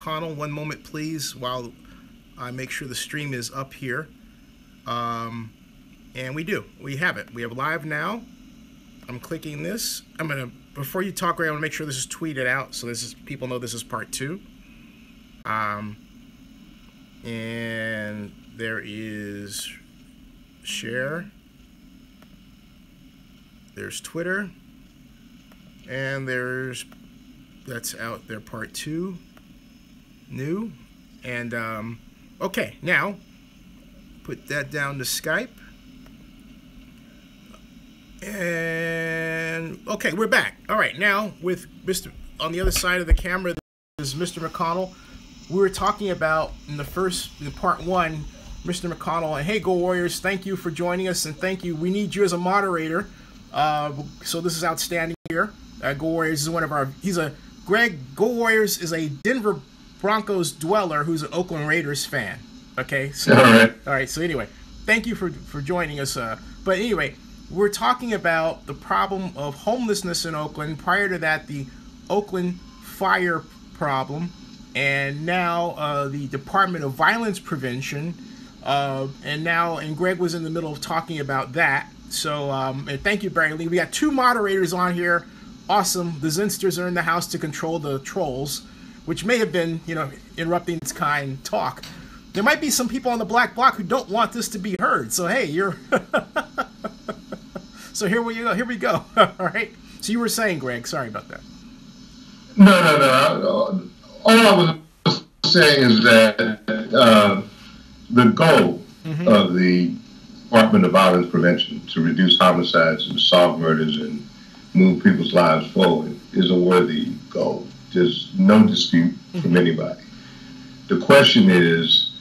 McConnell. One moment, please, while I make sure the stream is up here. And we have it. We have live now. I'm clicking this. Before you talk, Ray, I want to make sure this is tweeted out so people know this is part 2. And there is share. There's Twitter. And that's out there, part 2. New. And, okay, now, put that down to Skype. And, okay, we're back. All right, now, with Mr. on the other side of the camera, this is Mr. McConnell. We were talking about, in part 1, Mr. McConnell, and hey, Go Warriors, thank you for joining us, and thank you. We need you as a moderator. So this is outstanding here. Go Warriors is one of our, Go Warriors is a Denver Broncos dweller who's an Oakland Raiders fan. Okay, so all right. So anyway, thank you for joining us. But anyway, we're talking about the problem of homelessness in Oakland. Prior to that, the Oakland fire problem, and now the Department of Violence Prevention, and Greg was in the middle of talking about that. So and thank you, Barry Lee. We got 2 moderators on here. Awesome. The Zinsters are in the house to control the trolls, which may have been, interrupting this kind talk. There might be some people on the black block who don't want this to be heard. So, hey, you're... So here we go. All right. So you were saying, Greg, sorry about that. No. All I was saying is that the goal of the Department of Violence Prevention to reduce homicides and solve murders and move people's lives forward is a worthy goal. There's no dispute from anybody. The question is,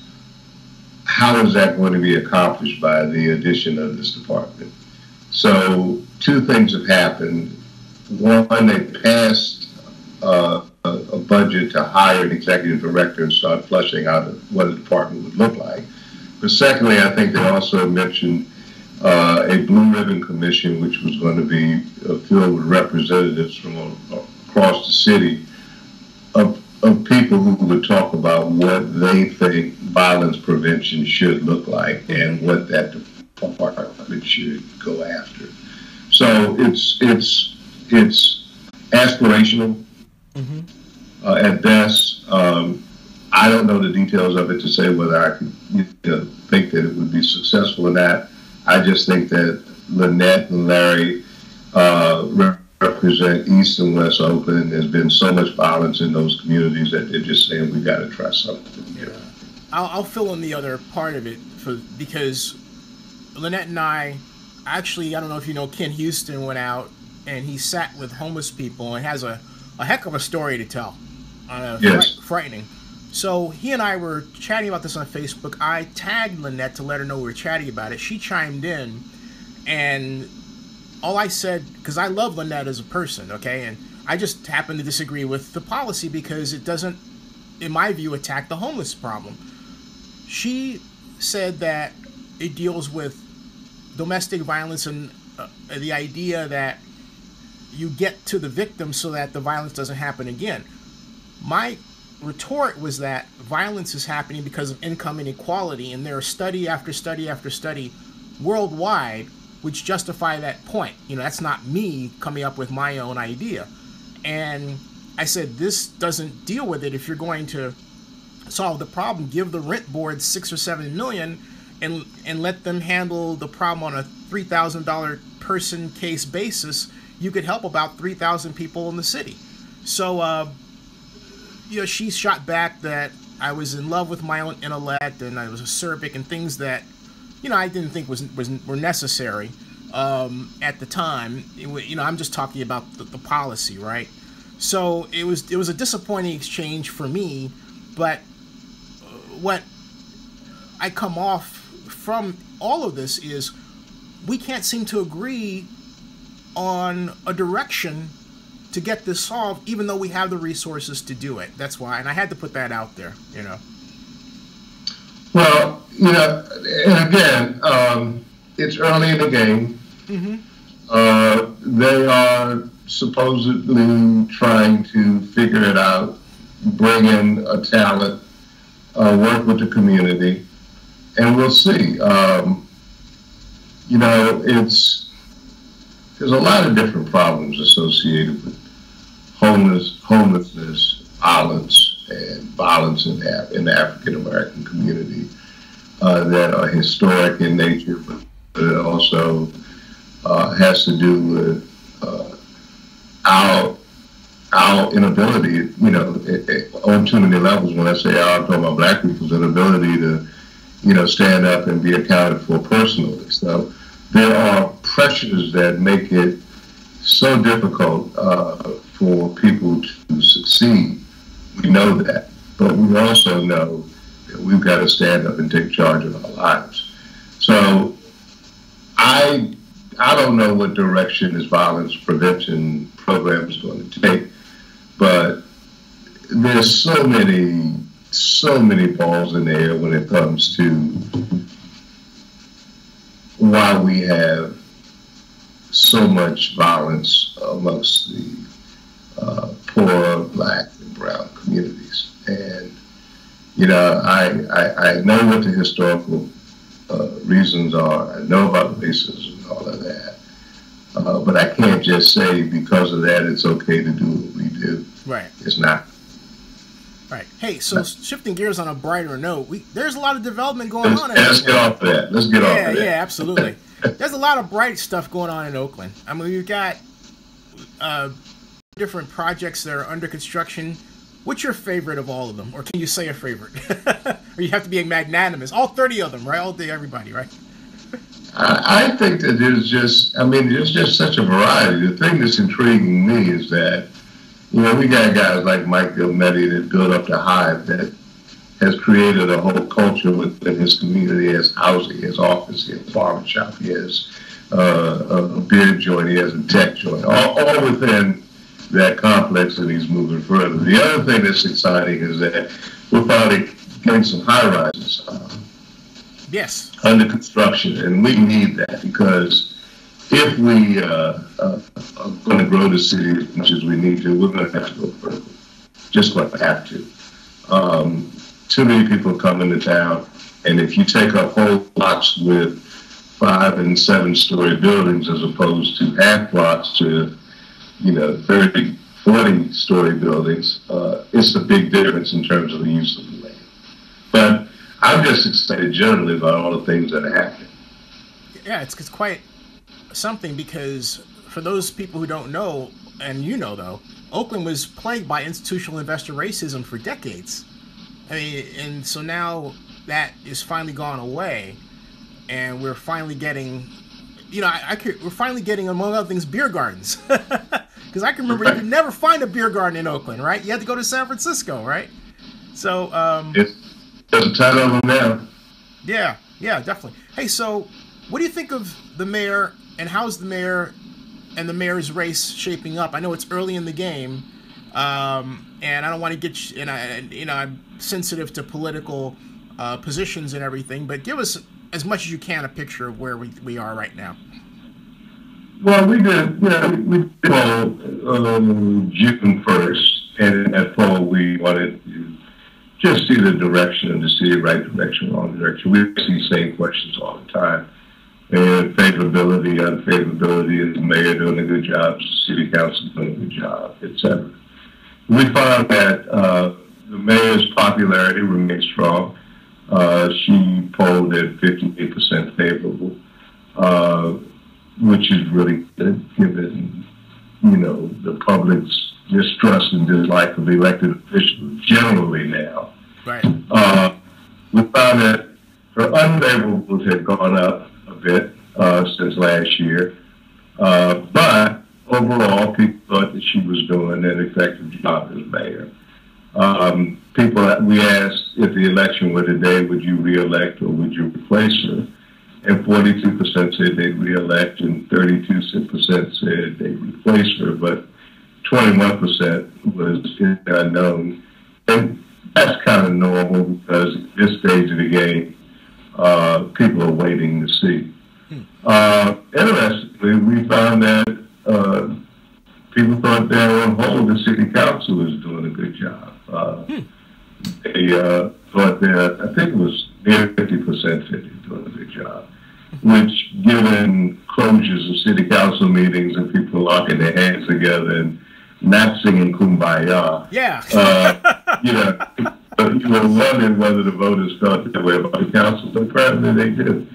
how is that going to be accomplished by the addition of this department? So 2 things have happened. One, they passed a budget to hire an executive director and start fleshing out what a department would look like. But secondly, I think they also mentioned a Blue Ribbon Commission, which was going to be filled with representatives from across the city of people who would talk about what they think violence prevention should look like and what that department should go after. So it's aspirational at best. I don't know the details of it to say whether I could think that it would be successful or not. I just think that Lynette and Larry represent East and West Oakland. There's been so much violence in those communities that they're just saying we got to try something here. I'll fill in the other part of it because Lynette and I don't know if you know, Ken Houston went out and he sat with homeless people and has a heck of a story to tell. Yes. Frightening. So he and I were chatting about this on Facebook. I tagged Lynette to let her know we were chatting about it. She chimed in, and all I said, because I love Lynette as a person, okay, and I just happen to disagree with the policy because it doesn't, in my view, attack the homeless problem. She said that it deals with domestic violence and the idea that you get to the victim so that the violence doesn't happen again. My retort was that violence is happening because of income inequality, and there are study after study after study worldwide which justify that point. That's not me coming up with my own idea. And I said, this doesn't deal with it. If you're going to solve the problem, give the rent board $6 or $7 million and let them handle the problem on a $3,000 person case basis. You could help about 3,000 people in the city. So, she shot back that I was in love with my own intellect and I was acerbic and things that, I didn't think were necessary at the time. I'm just talking about the policy, right? So it was a disappointing exchange for me, but what I come off from all of this is we can't seem to agree on a direction to get this solved, even though we have the resources to do it. That's why, and I had to put that out there, Well, and again, it's early in the game. They are supposedly trying to figure it out bring in a talent, work with the community, and we'll see. You know, there's a lot of different problems associated with homelessness, violence in the African American community that are historic in nature, but it also has to do with our inability, you know, on too many levels. When I say our, I'm talking about Black people's inability to, you know, stand up and be accounted for personally. So there are pressures that make it so difficult for people to succeed. We know that, but we also know that we've got to stand up and take charge of our lives. So I don't know what direction this violence prevention program is going to take, but there's so many balls in the air when it comes to why we have so much violence amongst the poor, Black, and brown communities. And, you know, I know what the historical reasons are. I know about racism and all of that. But I can't just say because of that it's okay to do what we do. Right. It's not. Right. Hey, so shifting gears on a brighter note, there's a lot of development going on. Let's get off of that. Let's get off of that. Yeah, absolutely. There's a lot of bright stuff going on in Oakland. I mean, you've got different projects that are under construction. What's your favorite of all of them? Or can you say a favorite? Or you have to be magnanimous. All 30 of them, right? All day, everybody, right? I think that there's just such a variety. The thing that's intriguing me is that, you know, we got guys like Mike Gilmetti that built up the Hive that has created a whole culture within his community. He has housing, he has office, he has a barber shop, he has a beer joint, he has a tech joint, all within that complex, and he's moving further. The other thing that's exciting is that we're finally getting some high-rises yes, under construction, and we need that because if we are going to grow the city as much as we need to, we're going to have to go vertical. Just going to have to. Too many people come into town, and if you take up whole blocks with 5- and 7-story buildings as opposed to half blocks to, you know, 30, 40-story buildings, it's a big difference in terms of the use of the land. But I'm just excited generally about all the things that are happening. Yeah, it's quite something because for those people who don't know, and you know though, Oakland was plagued by institutional investor racism for decades. I mean, and so now that is finally gone away, and we're finally getting, you know, we're finally getting, among other things, beer gardens. Because I can remember you could never find a beer garden in Oakland, right? You had to go to San Francisco, right? So there's a ton of them now. Yeah, definitely. Hey, so what do you think of the mayor, and how's the mayor and the mayor's race shaping up? I know it's early in the game, and I don't want to get I'm sensitive to political positions and everything, but give us as much as you can a picture of where we are right now. Well, we did poll June 1st, and in that poll we wanted to just see the direction of the city, right direction, wrong direction. We see the same questions all the time. And favorability, unfavorability, is the mayor doing a good job, is the city council doing a good job, etc. We found that the mayor's popularity remains strong. She polled at 58% favorable, which is really good given, you know, the public's distrust and dislike of elected officials generally now. Right. We found that her unfavorables had gone up a bit since last year, but overall, people thought that she was doing an effective job as mayor. We asked if the election were today, would you re-elect or would you replace her? And 42% said they'd re-elect, and 32% said they'd replace her, but 21% was in the unknown. And that's kind of normal because at this stage of the game, people are waiting to see. Interestingly, we found that people thought that on the whole the city council was doing a good job. thought that, I think it was near 50% doing a good job, which given closures of city council meetings and people locking their hands together and not singing Kumbaya. Yeah. You were wondering whether the voters felt that way about the council, but apparently they did.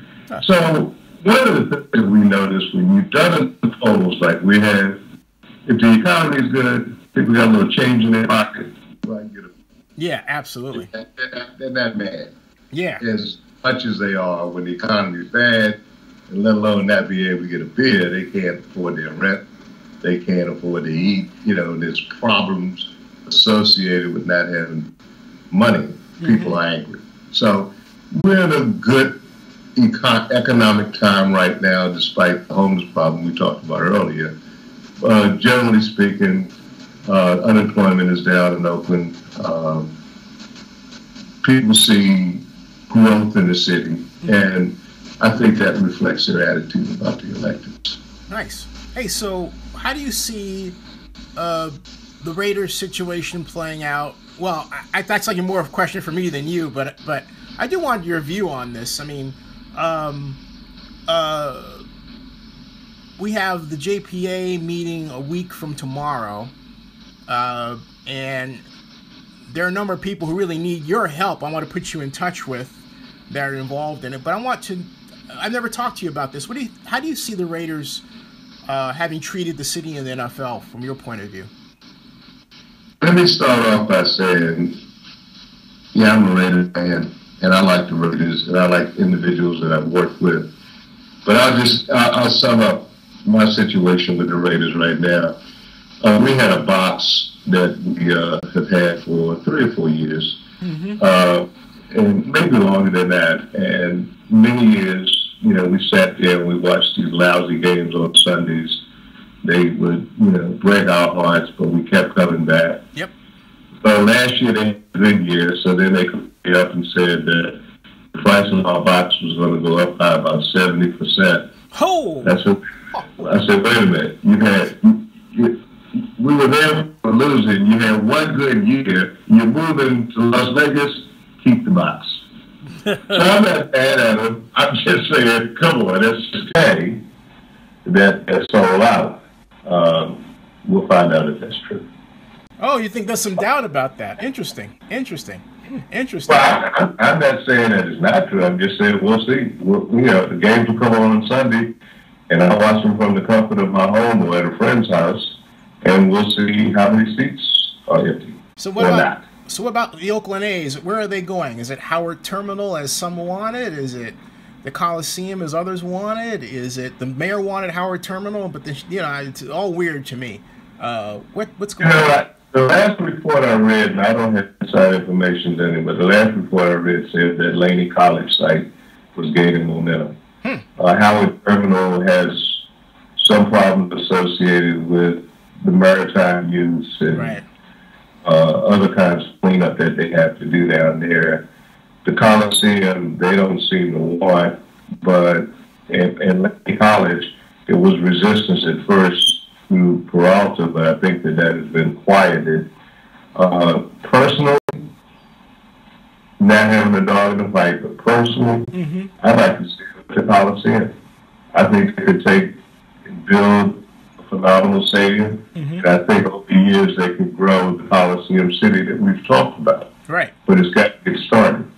So one of the things we noticed when you've done the polls like we have, if the economy is good, people got a little change in their pocket, get a, yeah, absolutely. They're not mad. Yeah. As much as they are when the economy is bad, and let alone not be able to get a beer, they can't afford their rent. They can't afford to eat. There's problems associated with not having money. People are angry. So we're in a good economic time right now, despite the homeless problem we talked about earlier. Generally speaking, unemployment is down in Oakland. People see growth in the city, and I think that reflects their attitude about the electeds. Nice. Hey, so how do you see the Raiders situation playing out? Well, that's like more of a question for me than you, but I do want your view on this. I mean, we have the JPA meeting a week from tomorrow, and there are a number of people who really need your help. I want to put you in touch with that are involved in it. But I've never talked to you about this. How do you see the Raiders having treated the city and the NFL from your point of view? Let me start off by saying, yeah, I'm a Raiders fan, and I like the Raiders, and I like individuals that I've worked with. But I'll sum up my situation with the Raiders right now. We had a box that we have had for 3 or 4 years, and maybe longer than that. And many years, we sat there and we watched these lousy games on Sundays. They would, break our hearts, but we kept coming back. Yep. So last year they had a good year, so then they came up and said that the price of our box was going to go up by about 70%. Oh! I said, wait a minute. We were there for losing. You had one good year. You're moving to Las Vegas. Keep the box. So I'm not mad at them. I'm just saying, come on, that's just okay. That's sold out. We'll find out if that's true. Oh, you think there's some doubt about that? Interesting. Well, I'm not saying that it's not true. I'm just saying we'll see. The games will come on Sunday, and I'll watch them from the comfort of my home or at a friend's house, and we'll see how many seats are empty. So what about the Oakland A's? Where are they going? Is it Howard Terminal as some wanted? Is it the Coliseum as others wanted? Is it the mayor wanted Howard Terminal? But it's all weird to me. What's going on? The last report I read, and I don't have inside information to any, but the last report I read said that Laney College site was gaining momentum. Howard Terminal has some problems associated with the maritime use and other kinds of cleanup that they have to do down there. The Coliseum, they don't seem to want, but in Laney College, there was resistance at first through Peralta, but I think that has been quieted. Personally, not having a dog in the fight, but personally, I'd like to see the Coliseum. I think they could take and build a phenomenal stadium, and I think over the years they could grow the Coliseum city that we've talked about. Right. But it's got to get started.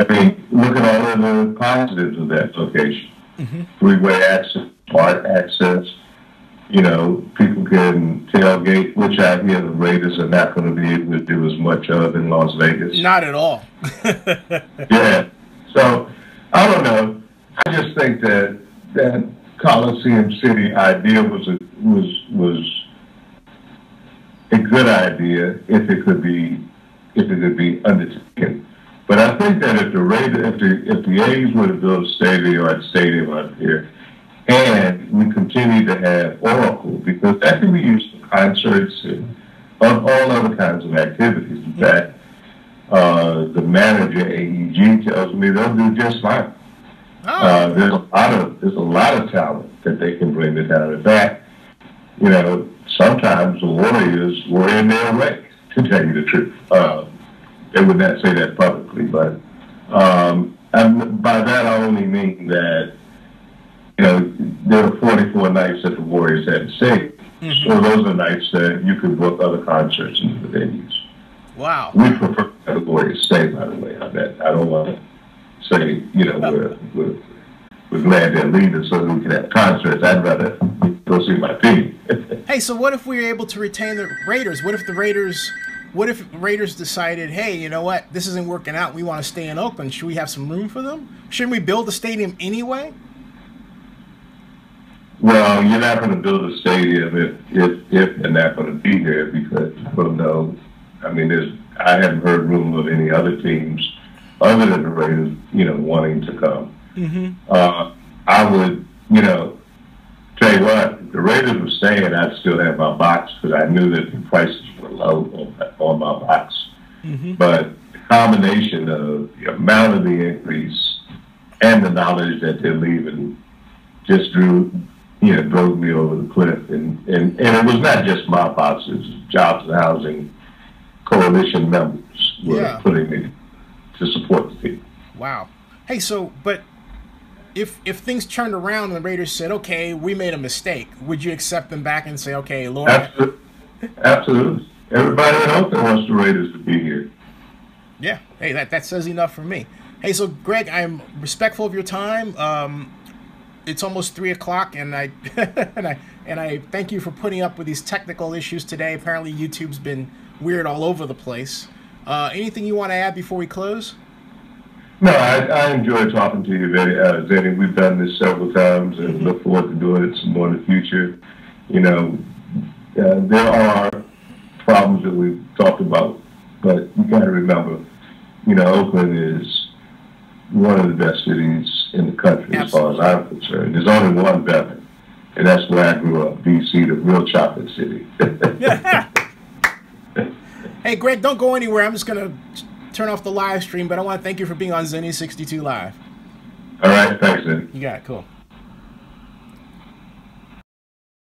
I mean, look at all of the positives of that location. Three-way access, park access. People can tailgate, which I hear the Raiders are not going to be able to do as much of in Las Vegas. Not at all. Yeah. So, I don't know. I just think that Coliseum City idea was a good idea if it could be undertaken. But I think that if the A's were to build a state-of-the-art stadium out here, and we continue to have Oracle, because that can be used for concerts and all other kinds of activities. In fact, the manager, AEG, tells me they'll do just fine. There's a lot of talent that they can bring to town. In fact, sometimes the Warriors were in their way, to tell you the truth. they would not say that publicly, but and by that I only mean that, you know, there were 44 nights that the Warriors had to stay. So those are nights that you could book other concerts into the venues. Wow. We prefer to have the Warriors stay, by the way. I don't want to say, you know, we're glad they're leaving so that we can have concerts. I'd rather go see my team. Hey, so what if we were able to retain the Raiders? What if the Raiders decided, hey, you know what, this isn't working out, we want to stay in Oakland, should we have some room for them? Shouldn't we build the stadium anyway? Well, you're not going to build a stadium if they're not going to be here, because people know. I mean, I haven't heard rumor of any other teams other than the Raiders, you know, wanting to come. I would, you know, tell you what, if the Raiders were staying, I'd still have my box because I knew that the prices were low on my box. But the combination of the amount of the increase and the knowledge that they're leaving just drove me over the cliff. And it was not just my box, it was Jobs and Housing Coalition members were putting me to support the team. Wow. Hey, so, but if things turned around and the Raiders said, okay, we made a mistake, would you accept them back and say, okay, Lord? Absolutely. Everybody in Oakland wants the Raiders to be here. Yeah. Hey, that says enough for me. Hey, so Greg, I'm respectful of your time. It's almost 3 o'clock, and I and I thank you for putting up with these technical issues today. Apparently, YouTube's been weird all over the place. Anything you want to add before we close? No, I enjoy talking to you, Zenny. We've done this several times, and look forward to doing it some more in the future. You know, there are problems that we've talked about, but you got to remember, you know, Oakland is one of the best cities in the country as far as I'm concerned. There's only one better, and that's where I grew up, D.C., the real chocolate city. Hey, Greg, don't go anywhere. I'm just going to turn off the live stream, but I want to thank you for being on Zenny 62 Live. All right, thanks, Zenny. You got it, cool.